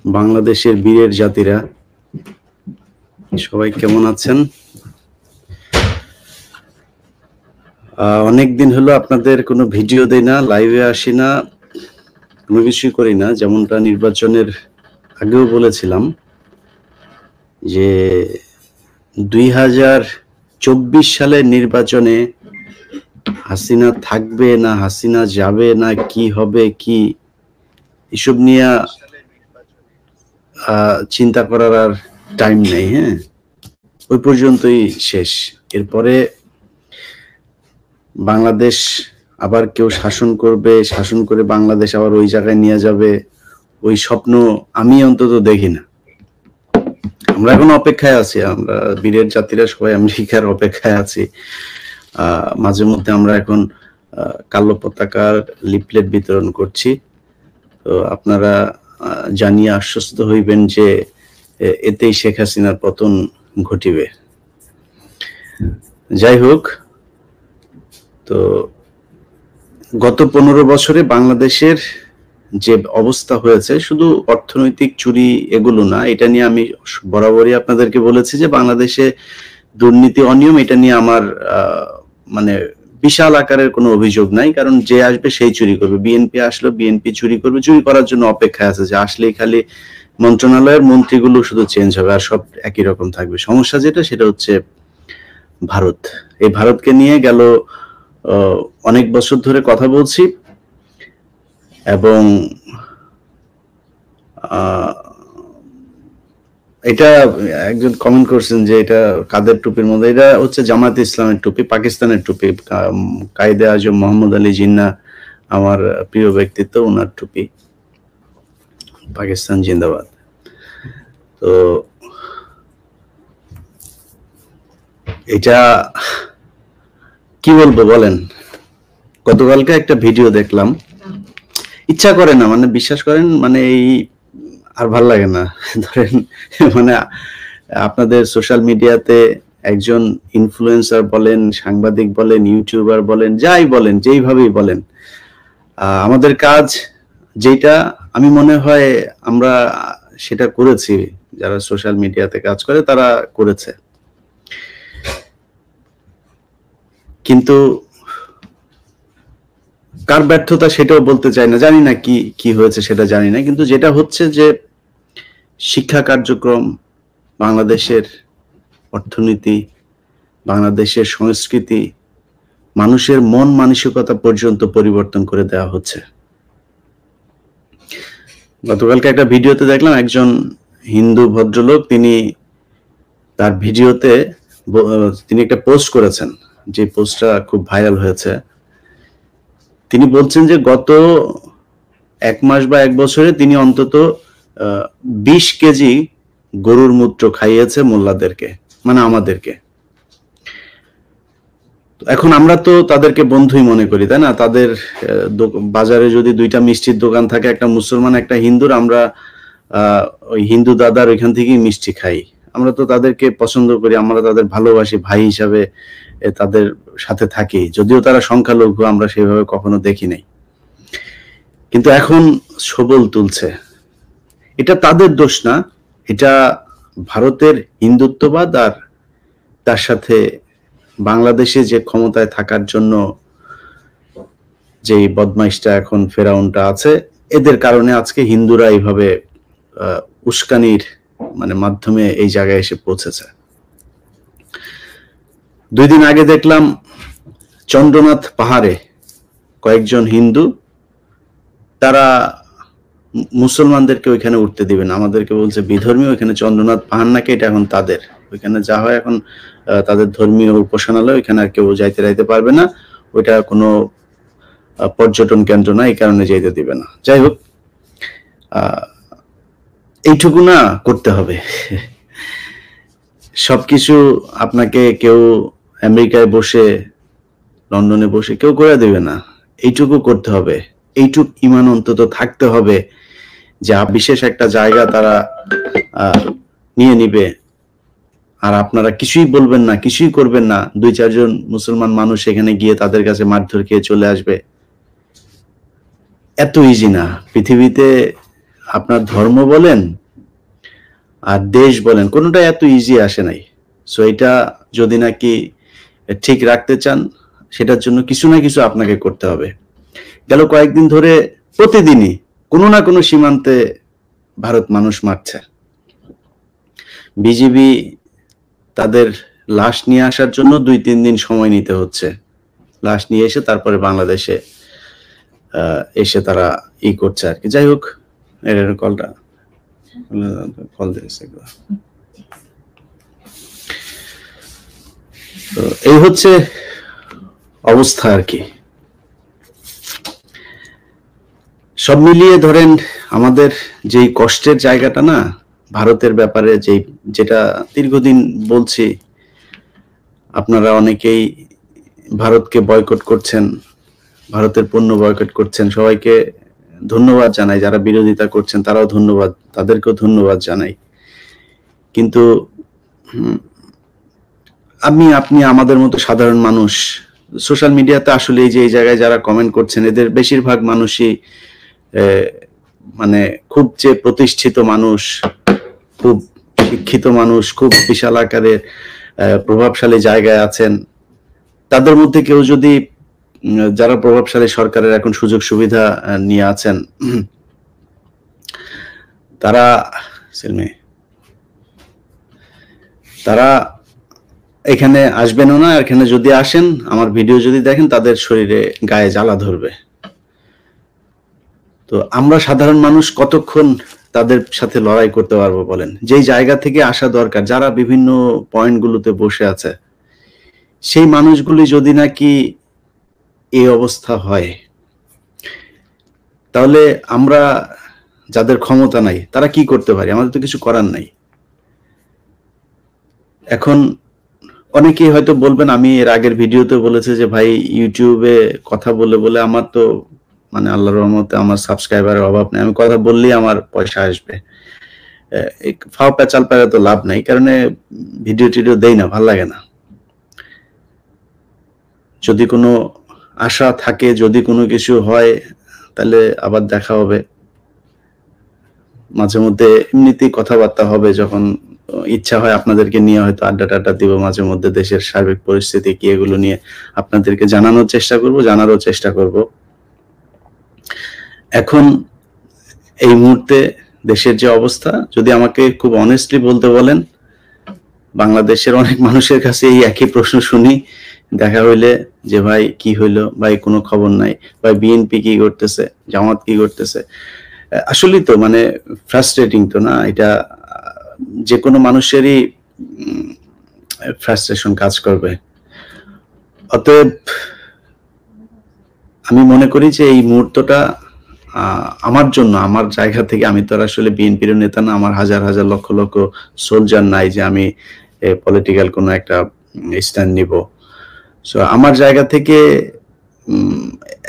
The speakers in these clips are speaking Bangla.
বাংলাদেশের বীরের জাতিরা সবাই কেমন আছেন? অনেকদিন হলো আপনাদের কোনো ভিডিও দেই না, লাইভে আসি না, কোনো কিছুই করি না। যেমনটা নির্বাচনের আগেও বলেছিলাম যে 2024 সালের নির্বাচনে হাসিনা থাকবে না হাসিনা যাবে না কি হবে কি এসব নিয়ে চিন্তা করার আর টাইম নেই। হ্যাঁ, ওই পর্যন্তই শেষ। এরপরে বাংলাদেশ আবার কেউ শাসন করবে, শাসন করে বাংলাদেশ আবার ওই জায়গায় নিয়ে যাবে, ওই স্বপ্ন আমি অন্তত দেখি না। আমরা এখন অপেক্ষায় আছি, আমরা বীরের জাতিরা সবাই আমেরিকার অপেক্ষায় আছি। মাঝে মধ্যে আমরা এখন কালো পতাকার লিফলেট বিতরণ করছি। তো আপনারা জানিয়ে আশ্বস্ত হইবেন যে এতেই শেখ হাসিনার পতন ঘটিবে। যাই হোক, তো গত 15 বছরে বাংলাদেশের যে অবস্থা হয়েছে, শুধু অর্থনৈতিক চুরি এগুলো না, এটা নিয়ে আমি বরাবরই আপনাদেরকে বলেছি যে বাংলাদেশে দুর্নীতি অনিয়ম, এটা নিয়ে আমার মানে বিশাল আকারের কোনো অভিযোগ নাই। কারণ যে আসবে সেই চুরি করবে। বিএনপি আসলো, বিএনপি চুরি করবে, চুরি করার জন্য অপেক্ষায় আছে, যে আসলেই খালি মন্ত্রণালয়ের মন্ত্রীগুলো শুধু চেঞ্জ হবে আর সব একই রকম থাকবে। সমস্যা যেটা, সেটা হচ্ছে ভারত। এই ভারতকে নিয়ে গেল অনেক বছর ধরে কথা বলছি, এবং এটা একজন কমেন্ট করছেন যে এটা কাদের টুপির মধ্যে, এটা হচ্ছে জামায়াতে ইসলামের টুপি, পাকিস্তানের টুপি। কায়েদে আজম মোহাম্মদ আলী জিন্নাহ আমার প্রিয় ব্যক্তিত্ব, ওনার টুপি। পাকিস্তান জিন্দাবাদ। তো এটা কি বলবো বলেন, গতকালকে একটা ভিডিও দেখলাম, ইচ্ছা করে না, মানে বিশ্বাস করেন, মানে এই আর ভাল লাগে না। ধরেন মানে আপনাদের সোশ্যাল মিডিয়াতে একজন ইনফ্লুয়েন্সার বলেন, সাংবাদিক বলেন, ইউটিউবার বলেন, যাই বলেন, যেইভাবেই বলেন, আমাদের কাজ যেটা আমি মনে হয় আমরা সেটা করেছি, যারা সোশ্যাল মিডিয়াতে কাজ করে তারা করেছে, কিন্তু কার ব্যর্থতা সেটাও বলতে চাই না, জানি না কি কি হয়েছে সেটা জানি না, কিন্তু যেটা হচ্ছে যে শিক্ষা কার্যক্রম, বাংলাদেশের অর্থনীতি, বাংলাদেশের সংস্কৃতি, মানুষের মন মানসিকতা পর্যন্ত পরিবর্তন করে দেওয়া হচ্ছে। গতকালকে একটা ভিডিওতে দেখলাম একজন হিন্দু ভদ্রলোক, তিনি তার ভিডিওতে তিনি একটা পোস্ট করেছেন, যে পোস্টটা খুব ভাইরাল হয়েছে। তিনি বলছেন যে গত 1 মাস বা 1 বছরে তিনি অন্তত 20 কেজি গরুর মূত্র খাইয়েছে মোল্লাদেরকে, মানে আমাদেরকে। এখন আমরা তো তাদেরকে বন্ধুই মনে করি, তাই না? তাদের বাজারে যদি 2টা মিষ্টির দোকান থাকে, একটা মুসলমান একটা হিন্দুর, আমরা ওই হিন্দু দাদার ওইখান থেকেই মিষ্টি খাই। আমরা তো তাদেরকে পছন্দ করি, আমরা তাদের ভালোবাসি, ভাই হিসাবে তাদের সাথে থাকি, যদিও তারা সংখ্যালঘু, আমরা সেভাবে কখনো দেখি নাই। কিন্তু এখন সবল তুলছে, এটা তাদের দোষ না, এটা ভারতের হিন্দুত্ববাদ আর তার সাথে বাংলাদেশে যে ক্ষমতায় থাকার জন্য যে বদমাইশটা এখন ফেরাউনটা আছে, এদের কারণে আজকে হিন্দুরা এইভাবে উস্কানির মানে মাধ্যমে এই জায়গায় এসে পৌঁছেছে। 2 দিন আগে দেখলাম চন্দ্রনাথ পাহাড়ে কয়েকজন হিন্দু, তারা মুসলমানদেরকে ওইখানে উঠতে দিবে না, আমাদেরকে বলছে বিধর্মী, ওইখানে চন্দ্রনাথ পাহাড় নাকি এটা এখন তাদের, ওইখানে যা হয় এখন তাদের ধর্মীয় উপাসনালয়, ওইখানে আর কেউ যাইতে পারবে না, ওইটা কোনো পর্যটন কেন্দ্র না, এই কারণে যাইতে দিবে না। যাই হোক, এইটুকু না করতে হবে। সবকিছু আপনাকে কেউ আমেরিকায় বসে, লন্ডনে বসে কেউ করে দেবে না, এইটুকু করতে হবে, এইটুক ইমান অন্তত থাকতে হবে যে বিশেষ একটা জায়গা তারা নিয়ে নিবে, আর আপনারা কিছুই বলবেন না, কিছুই করবেন না, 2-4 জন মুসলমান মানুষ এখানে গিয়ে তাদের কাছে মারধর খেয়ে চলে আসবে। এত ইজি না পৃথিবীতে। আপনার ধর্ম বলেন আর দেশ বলেন, কোনোটা এত ইজি আসে নাই। সো এটা যদি নাকি ঠিক রাখতে চান, সেটার জন্য কিছু না কিছু আপনাকে করতে হবে। গেল কয়েকদিন ধরে প্রতিদিনই কোনো না কোনো সীমান্তে ভারত মানুষ মারছে। বিজিবি তাদের লাশ নিয়ে আসার জন্য 2-3 দিন সময় নিতে হচ্ছে, লাশ নিয়ে এসে তারপরে বাংলাদেশে এসে তারা করছে আর কি। যাই হোক, এর কলটা কল দিয়েছে। তো এই হচ্ছে অবস্থা আর কি। সব মিলিয়ে ধরেন আমাদের যেই কষ্টের জায়গাটা না, ভারতের ব্যাপারে যেটা দীর্ঘদিন বলছি, আপনারা অনেকেই ভারতকে বয়কট করছেন, ভারতের পণ্য বয়কট করছেন, সবাইকে ধন্যবাদ জানাই। যারা বিরোধিতা করছেন তারাও ধন্যবাদ, তাদেরকেও ধন্যবাদ জানাই। কিন্তু আপনি আমাদের মতো সাধারণ মানুষ সোশ্যাল মিডিয়াতে আসলে এই জায়গায় যারা কমেন্ট করছেন, এদের বেশিরভাগ মানুষই মানে খুব যে প্রতিষ্ঠিত মানুষ, খুব শিক্ষিত মানুষ, খুব বিশাল আকারে প্রভাবশালী জায়গায় আছেন। তাদের মধ্যে কেউ যদি, যারা প্রভাবশালী সরকারের এখন সুযোগ সুবিধা নিয়ে আছেন, তারা এখানে আসবেনও না। এখানে যদি আসেন, আমার ভিডিও যদি দেখেন, তাদের শরীরে গায়ে জ্বালা ধরবে। তো আমরা সাধারণ মানুষ কতক্ষণ তাদের সাথে লড়াই করতে পারবো বলেন? যেই জায়গা থেকে আসা দরকার, যারা বিভিন্ন পয়েন্টগুলোতে বসে আছে, সেই মানুষগুলি যদি নাকি এই অবস্থা হয়, তাহলে আমরা যাদের ক্ষমতা নাই তারা কি করতে পারি? আমাদের তো কিছু করার নাই। এখন অনেকেই হয়তো বলবেন, আমি এর আগের ভিডিওতে বলেছি যে ভাই, ইউটিউবে কথা বলে বলে আমার তো মানে আল্লাহর রহমতে আমার সাবস্ক্রাইবারের অভাব নেই, আমি কথা বললেই আমার পয়সা আসবে। ফাও পেঁচাল পেরে তো লাভ নাই, কারণে ভিডিও টিডিও দেই না, ভাল লাগে না। যদি কোনো আশা থাকে, যদি কোনো কিছু হয়, তাহলে আবার দেখা হবে, মাঝে মধ্যে এমনিতেই কথাবার্তা হবে, যখন ইচ্ছা হয় আপনাদেরকে নিয়ে হয়তো আড্ডা টাড্ডা দিব মাঝে মধ্যে, দেশের সার্বিক পরিস্থিতি কি এগুলো নিয়ে আপনাদেরকে জানানোর চেষ্টা করব, জানারও চেষ্টা করব। এখন এই মুহূর্তে দেশের যে অবস্থা, যদি আমাকে খুব অনেস্টলি বলতে বলেন, বাংলাদেশের অনেক মানুষের কাছে এই একই প্রশ্ন শুনি দেখা হইলে, যে ভাই কি হইলো, ভাই কোনো খবর নাই, ভাই বিএনপি কি করতেছে, জামাত কি করতেছে। আসলেই তো মানে ফ্রাস্ট্রেটিং তো না এটা? যে কোনো মানুষেরই ফ্রাস্ট্রেশন কাজ করবে। অতএব আমি মনে করি যে এই মুহূর্তটা আমার জন্য, আমার জায়গা থেকে, আমি তো আসলে বিএনপির নেতা না, আমার হাজার হাজার লক্ষ লক্ষ সোলজার নাই যে আমি পলিটিক্যাল কোনো একটা স্ট্যান্ড নিব। সো আমার জায়গা থেকে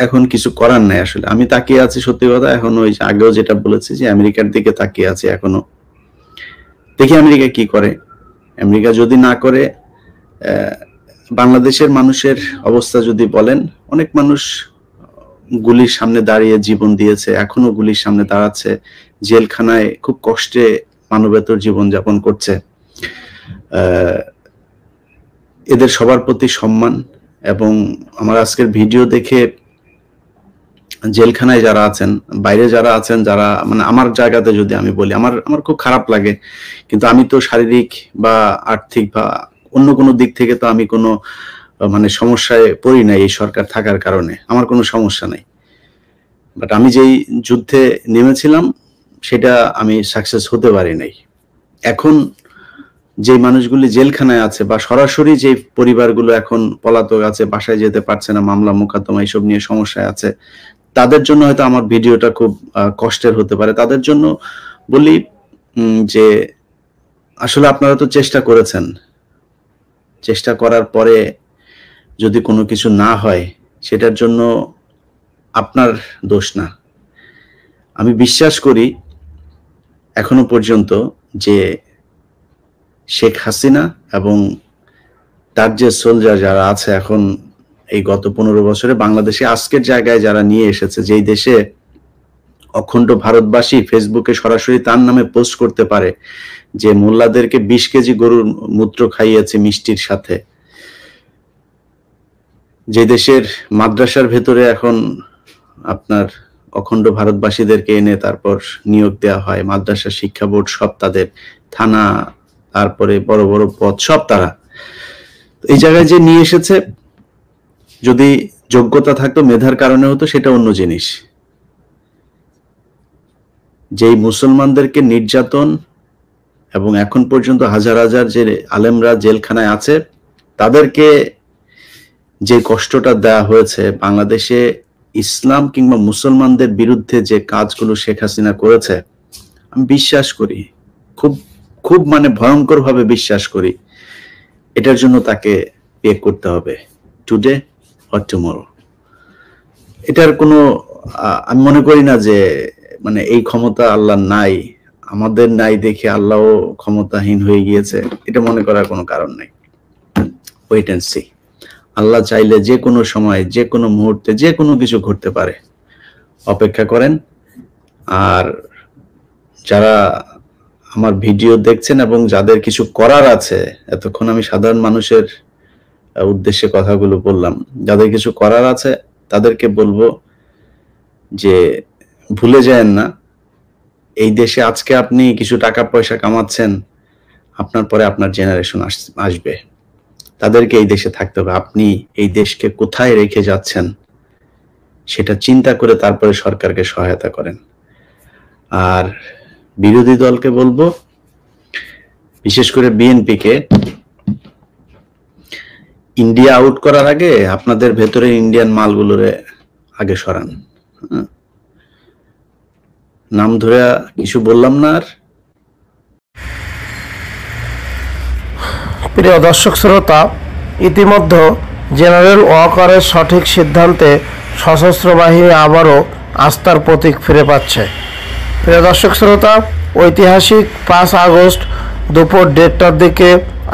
এখন কিছু করার নাই আসলে। আমি তাকিয়ে আছি, সত্যি কথা, এখন ওই আগেও যেটা বলেছি যে আমেরিকার দিকে তাকিয়ে আছি এখনো। দেখি আমেরিকা কি করে। আমেরিকা যদি না করে, বাংলাদেশের মানুষের অবস্থা যদি বলেন, অনেক মানুষ গুলির সামনে দাঁড়িয়ে জীবন দিয়েছে, এখনো গুলির সামনে দাঁড়াচ্ছে, জেলখানায় খুব কষ্টে মানবেতর জীবন যাপন করছে। এদের সবার প্রতি সম্মান। এবং আমার আজকের ভিডিও দেখে জেলখানায় যারা আছেন, বাইরে যারা আছেন, যারা মানে আমার জায়গাতে যদি আমি বলি, আমার খুব খারাপ লাগে, কিন্তু আমি তো শারীরিক বা আর্থিক বা অন্য কোনো দিক থেকে তো আমি কোনো মানে সমস্যায় পড়ি নাই এই সরকার থাকার কারণে, আমার কোনো সমস্যা নাই। বাট আমি যেই যুদ্ধে নেমেছিলাম সেটা আমি সাকসেস হতে পারি নাই। এখন যে মানুষগুলি জেলখানায় আছে, বা সরাসরি যে পরিবারগুলো এখন পলাতক আছে, বাসায় যেতে পারছে না, মামলা মোকদ্দমা এইসব নিয়ে সমস্যায় আছে, তাদের জন্য হয়তো আমার ভিডিওটা খুব কষ্টের হতে পারে। তাদের জন্য বলি যে আসলে আপনারা তো চেষ্টা করেছেন, চেষ্টা করার পরে যদি কোনো কিছু না হয়, সেটার জন্য আপনার দোষ না। আমি বিশ্বাস করি এখনো পর্যন্ত যে শেখ হাসিনা এবং তার যে সোলজার যারা আছে এখন, এই গত 15 বছরে বাংলাদেশে আজকের জায়গায় যারা নিয়ে এসেছে, যেই দেশে অখণ্ড ভারতবাসী ফেসবুকে সরাসরি তার নামে পোস্ট করতে পারে যে মোল্লাদেরকে 20 কেজি গরুর মূত্র খাইয়েছে মিষ্টির সাথে। যে দেশের মাদ্রাসার ভেতরে এখন আপনার অখণ্ড ভারতবাসীদেরকে এনে তারপর নিয়োগ দেওয়া হয়, মাদ্রাসা শিক্ষা বোর্ড সব তাদের, থানা, তারপরে বড় বড় পদ সব তারা। এই জায়গায় যে নিয়ে এসেছে, যদি যোগ্যতা থাকতো, মেধার কারণে হতো, সেটা অন্য জিনিস। যেই মুসলমানদেরকে নির্যাতন এবং এখন পর্যন্ত হাজার হাজার যে আলেমরা জেলখানায় আছে, তাদেরকে যে কষ্টটা দেওয়া হয়েছে, বাংলাদেশে ইসলাম কিংবা মুসলমানদের বিরুদ্ধে যে কাজগুলো শেখ হাসিনা করেছে, আমি বিশ্বাস করি, খুব খুব মানে ভয়ঙ্কর ভাবে বিশ্বাস করি, এটার জন্য তাকে পে করতে হবে, টুডে অর টুমরো। এটার কোনো আমি মনে করি না যে মানে এই ক্ষমতা আল্লাহর নাই, আমাদের নাই দেখে আল্লাহও ক্ষমতাহীন হয়ে গিয়েছে, এটা মনে করার কোনো কারণ নাই। Wait and see. আল্লাহ চাইলে যে কোনো সময়, যে কোনো মুহূর্তে যে কোনো কিছু ঘটতে পারে। অপেক্ষা করেন। আর যারা আমার ভিডিও দেখছেন এবং যাদের কিছু করার আছে, এতক্ষণ আমি সাধারণ মানুষের উদ্দেশ্যে কথাগুলো বললাম, যাদের কিছু করার আছে তাদেরকে বলবো যে ভুলে যায়েন না, এই দেশে আজকে আপনি কিছু টাকা পয়সা কামাচ্ছেন, আপনার পরে আপনার জেনারেশন আসবে, তাদেরকে এই দেশে থাকতে হবে। আপনি এই দেশকে কোথায় রেখে যাচ্ছেন সেটা চিন্তা করে তারপরে সরকারকে সহায়তা করেন। আর বিরোধী দলকে বলবো, বিশেষ করে বিএনপিকে, ইন্ডিয়া আউট করার আগে আপনাদের ভেতরে ইন্ডিয়ান মালগুলোরে আগে সরান। নাম ধরে কিছু বললাম না। আর প্রিয় দর্শক শ্রোতা, ইতিমধ্যে জেনারেল ওয়াকারের সঠিক সিদ্ধান্তে সশস্ত্র বাহিনী আবারও আস্থার প্রতীক ফিরে পাচ্ছে। প্রিয় দর্শক শ্রোতা, ঐতিহাসিক 5 আগস্ট দুপুর 1:30টার দিকে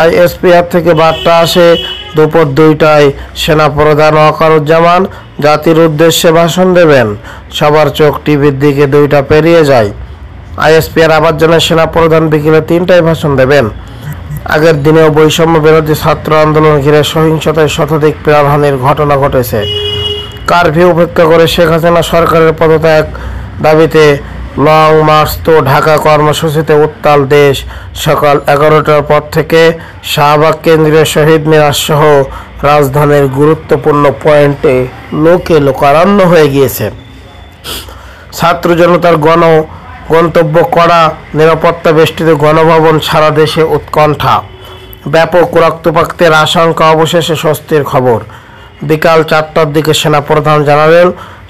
আইএসপিআর থেকে বার্তা আসে, দুপুর 2টায় সেনাপ্রধান ওয়াকারুজ্জামান জাতির উদ্দেশ্যে ভাষণ দেবেন। সবার চোখ টিভির দিকে, 2টা পেরিয়ে যায়। আইএসপিআর আবার জানায় সেনাপ্রধান বিকেলে 3টায় ভাষণ দেবেন। আগের দিনেও বৈষম্য বিরোধী ছাত্র আন্দোলন ঘিরে সহিংসতায় শতাধিক প্রাণহানির ঘটনা ঘটেছে। কারফিউ উপেক্ষা করে শেখ হাসিনা সরকারের পদত্যাগ দাবিতে লং মার্চ তো ঢাকা কর্মসূচিতে উত্তাল দেশ। সকাল 11টার পর থেকে শাহবাগ কেন্দ্রীয় শহীদ মিনার সহ রাজধানীর গুরুত্বপূর্ণ পয়েন্টে লোকে লোকারণ্য হয়ে গিয়েছে। ছাত্র জনতার গন্তব্য কড়া নিরাপত্তা বেষ্টিত গণভবন, সারা দেশে উৎকণ্ঠা, ব্যাপক রক্তপাতের আশঙ্কা, অবশেষে স্বস্তির খবর। বিকাল 4টার দিকে সেনাপ্রধান জানালেন,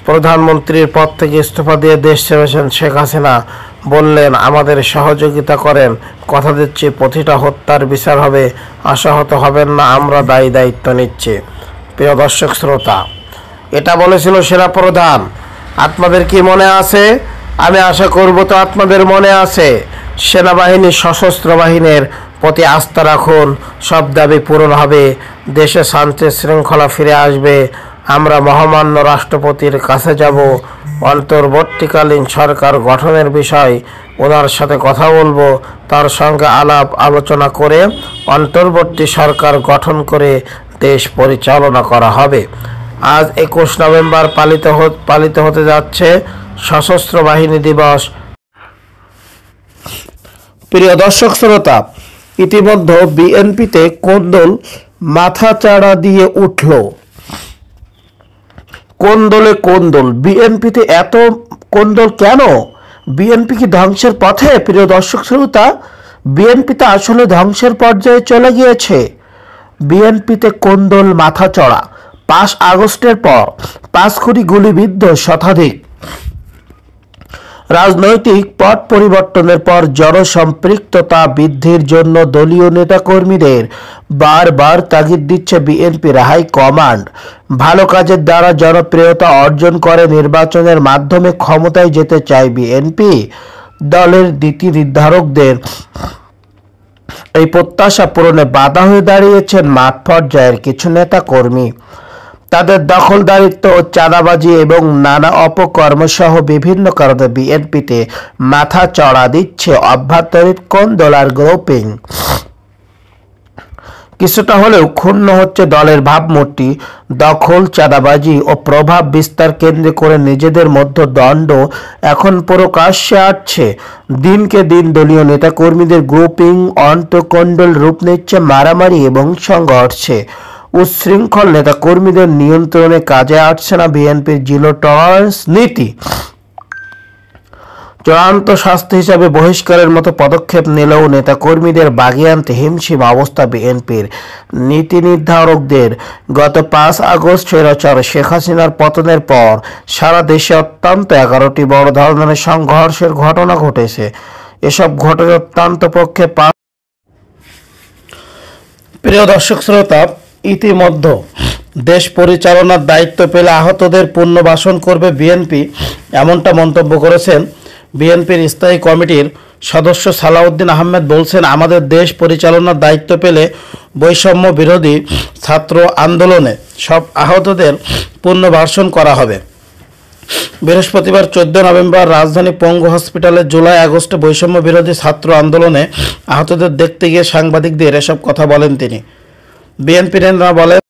প্রধানমন্ত্রীর পদ থেকে ইস্তফা দিয়ে দেশ ছেড়েছেন শেখ হাসিনা। বললেন, আমাদের সহযোগিতা করেন, কথা দিচ্ছি প্রতিটা হত্যার বিচার হবে, আশাহত হবেন না, আমরা দায়িত্ব নিচ্ছি। প্রিয় দর্শক শ্রোতা, এটা বলেছিল সেনাপ্রধান। আপনাদের কি মনে আছে? আমি আশা করব তো আপনাদের মনে আছে। সেনাবাহিনী, সশস্ত্র বাহিনীর প্রতি আস্থা রাখুন, সব দাবি পূরণ হবে, দেশে শান্তি শৃঙ্খলা ফিরে আসবে। আমরা মহামান্য রাষ্ট্রপতির কাছে যাব, অন্তর্বর্তীকালীন সরকার গঠনের বিষয় ওনার সাথে কথা বলবো, তার সঙ্গে আলাপ আলোচনা করে অন্তর্বর্তী সরকার গঠন করে দেশ পরিচালনা করা হবে। আজ 21 নভেম্বর পালিত হতে যাচ্ছে সশস্ত্র বাহিনী দিবস। প্রিয় দর্শক শ্রোতা, ইতিমধ্যে বিএনপিতে কোন্দল মাথাচাড়া দিয়ে উঠল। কোন্দল বিএনপিতে এত কোন্দল কেন? বিএনপি কি ধ্বংসের পথে? প্রিয় দর্শক শ্রোতা, বিএনপিতে আসলে ধ্বংসের পর্যায়ে চলে গিয়েছে। বিএনপিতে কোন্দল মাথাচড়া। 5 আগস্টের পর 5 কোটি গুলিবিদ্ধ শতাধিক। রাজনৈতিক পট পরিবর্তনের পর জনসম্পৃক্ততা বৃদ্ধির জন্য দলীয় নেতাকর্মীদের বারবার তাগিদ দিচ্ছে বিএনপির হাইকমান্ড। ভালো কাজের দ্বারা জনপ্রিয়তা অর্জন করে নির্বাচনের মাধ্যমে ক্ষমতায় যেতে চায় বিএনপি। দলের নীতি নির্ধারকদের এই প্রত্যাশা পূরণে বাধা হয়ে দাঁড়িয়েছেন মাঠ পর্যায়ের কিছু নেতাকর্মী। তাদের দখলদারিত্ব ও চাঁদাবাজি এবং নানা অপকর্ম সহ বিভিন্ন কারণে বিএনপিতে মাথা চড়া দিচ্ছে অভ্যন্তরীণ কোন্দল আর গ্রুপিং। কিছুটা হলেও ক্ষুণ্ণ হচ্ছে দলের ভাবমূর্তি। দখল, চাঁদাবাজি ও প্রভাব বিস্তার কেন্দ্র করে নিজেদের মধ্যে দ্বন্দ্ব এখন প্রকাশ্যে আসছে। দিনকে দিন দলীয় নেতাকর্মীদের গ্রুপিং অন্তকোন্দল রূপ নিচ্ছে মারামারি এবং সংঘর্ষে। উচ্ছৃঙ্খল নেতাকর্মীদের নিয়ন্ত্রণে কাজে আসছে না বিএনপির জিরো টলারেন্স নীতি। চূড়ান্ত শাস্তি হিসাবে বহিষ্কারের মতো পদক্ষেপ নিলেও নেতাকর্মীদের বাগিয়ে আনতে হিমশিম অবস্থা বিএনপির নীতি নির্ধারকদের। গত ৫ আগস্ট স্বৈরাচার শেখ হাসিনার পতনের পর সারা দেশে অত্যন্ত ১১টি বড় ধরনের সংঘর্ষের ঘটনা ঘটেছে। এসব ঘটনা অত্যন্ত পক্ষে প্রিয় দর্শক শ্রোতা, ইতিমধ্যে দেশ পরিচালনার দায়িত্ব পেলে আহতদের পুনর্বাসন করবে বিএনপি, এমনটা মন্তব্য করেছেন বিএনপির স্থায়ী কমিটির সদস্য সালাউদ্দিন আহমেদ। বলছেন, আমাদের দেশ পরিচালনার দায়িত্ব পেলে বৈষম্য বিরোধী ছাত্র আন্দোলনে সব আহতদের পুনর্বাসন করা হবে। বৃহস্পতিবার ১৪ নভেম্বর রাজধানী পঙ্গু হসপিটালে জুলাই আগস্টে বৈষম্য বিরোধী ছাত্র আন্দোলনে আহতদের দেখতে গিয়ে সাংবাদিকদের এসব কথা বলেন তিনি। বিএনপি নেতারা বলেন,